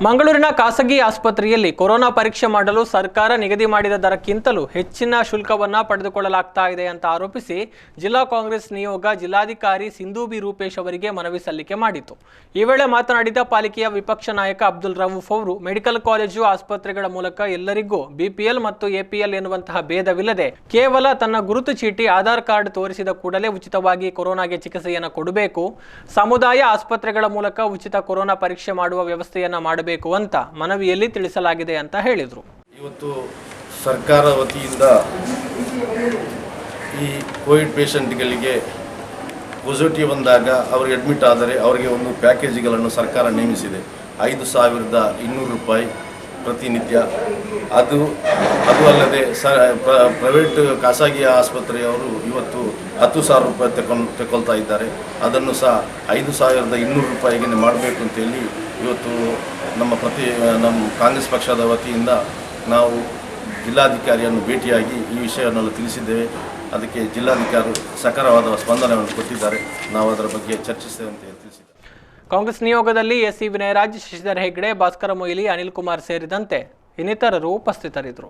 ಮಂಗಳೂರಿನ ಖಾಸಗಿ ಆಸ್ಪತ್ರೆಯಲ್ಲಿ ಕೊರೋನಾ ಪರೀಕ್ಷೆ ಮಾಡಲು ಸರ್ಕಾರ ನಿಗದಿ ಮಾಡಿದ ದರಕ್ಕಿಂತಲೂ ಹೆಚ್ಚಿನ ಶುಲ್ಕವನ್ನು ಪಡೆದುಕೊಳ್ಳಲಾಗ್ತಾ ಇದೆ ಅಂತ ಆರೋಪಿಸಿ ಜಿಲ್ಲಾ ಕಾಂಗ್ರೆಸ್ ನಿಯೋಗ ಜಿಲ್ಲಾಧಿಕಾರಿ ಸಿಂಧು ಬಿ ರೂಪೇಶ್ ಅವರಿಗೆ ಮನವಿ ಸಲ್ಲಿಕೆ ಮಾಡಿತು। ಈ ವೇಳೆ ಮಾತನಾಡಿದ ಪಾಲಿಕೆಯ ವಿಪಕ್ಷ ನಾಯಕ ಅಬ್ದುಲ್ ರವೂಫ್ ಅವರು ಮೆಡಿಕಲ್ ಕಾಲೇಜು ಆಸ್ಪತ್ರೆಗಳ ಮೂಲಕ ಎಲ್ಲರಿಗೂ ಬಿಪಿಎಲ್ ಮತ್ತು ಎಪಿಎಲ್ ಎನ್ನುವಂತಹ ಭೇದವಿಲ್ಲದೆ ಕೇವಲ ತನ್ನ ಗುರುತು ಚೀಟಿ ಆಧಾರ್ ಕಾರ್ಡ್ ತೋರಿಸಿದ ಕೂಡಲೇ ಉಚಿತವಾಗಿ ಕೊರೋನಾಗೆ ಚಿಕಿತ್ಸೆಯನ್ನು ಕೊಡಬೇಕು, ಸಮುದಾಯ ಆಸ್ಪತ್ರೆಗಳ ಮೂಲಕ ಉಚಿತ ಕೊರೋನಾ ಪರೀಕ್ಷೆ ಮಾಡುವ ವ್ಯವಸ್ಥೆಯನ್ನು ಮಾಡಬೇಕು ಅಂತ ಮನವಿಯಲ್ಲಿ ತಿಳಿಸಲಾಗಿದೆ ಅಂತ ಹೇಳಿದರು। ಇವತ್ತು ಸರ್ಕಾರ ವತಿಯಿಂದ ಈ ಕೋವಿಡ್ ಪೇಷಂಟ್ಗಳಿಗೆ ಪಾಸಿಟಿವ್ ಬಂದಾಗ ಅವರಿಗೆ ಅಡ್ಮಿಟ್ ಆದರೆ ಅವರಿಗೆ ಒಂದು ಪ್ಯಾಕೇಜ್ಗಳನ್ನು ಸರ್ಕಾರ ನೇಮಿಸಿದೆ। 5,200 ರೂಪಾಯಿ ಪ್ರತಿನಿತ್ಯ। ಅದು ಅಲ್ಲದೆ ಪ್ರೈವೇಟ್ ಖಾಸಗಿ ಆಸ್ಪತ್ರೆಯವರು ಇವತ್ತು 10,000 ರೂಪಾಯಿ ತಗೊಳ್ತಾ ಇದ್ದಾರೆ। ಅದನ್ನು ಸಹ 5,200 ರೂಪಾಯಿಗೆ ಮಾಡಬೇಕು ಅಂತೇಳಿ ಇವತ್ತು ನಮ್ಮ ಕಾಂಗ್ರೆಸ್ ಪಕ್ಷದ ವತಿಯಿಂದ ನಾವು ಜಿಲ್ಲಾಧಿಕಾರಿಯನ್ನು ಭೇಟಿಯಾಗಿ ಈ ವಿಷಯವನ್ನು ತಿಳಿಸಿದ್ದೇವೆ। ಅದಕ್ಕೆ ಜಿಲ್ಲಾಧಿಕಾರಿ ಸಕಾರವಾದ ಸ್ಪಂದನೆಯನ್ನು ಕೊಟ್ಟಿದ್ದಾರೆ। ನಾವು ಅದರ ಬಗ್ಗೆ ಚರ್ಚಿಸ್ತೇವೆ ಅಂತ ತಿಳಿಸಿದ್ದಾರೆ। ಕಾಂಗ್ರೆಸ್ ನಿಯೋಗದಲ್ಲಿ ಎಸ್ಸಿ ವಿನಯರಾಜ್, ಶಶಿಧರ್ ಹೆಗ್ಡೆ, ಭಾಸ್ಕರ ಮೊಯ್ಲಿ, ಅನಿಲ್ ಕುಮಾರ್ ಸೇರಿದಂತೆ ಇನ್ನಿತರರು ಉಪಸ್ಥಿತರಿದ್ದರು।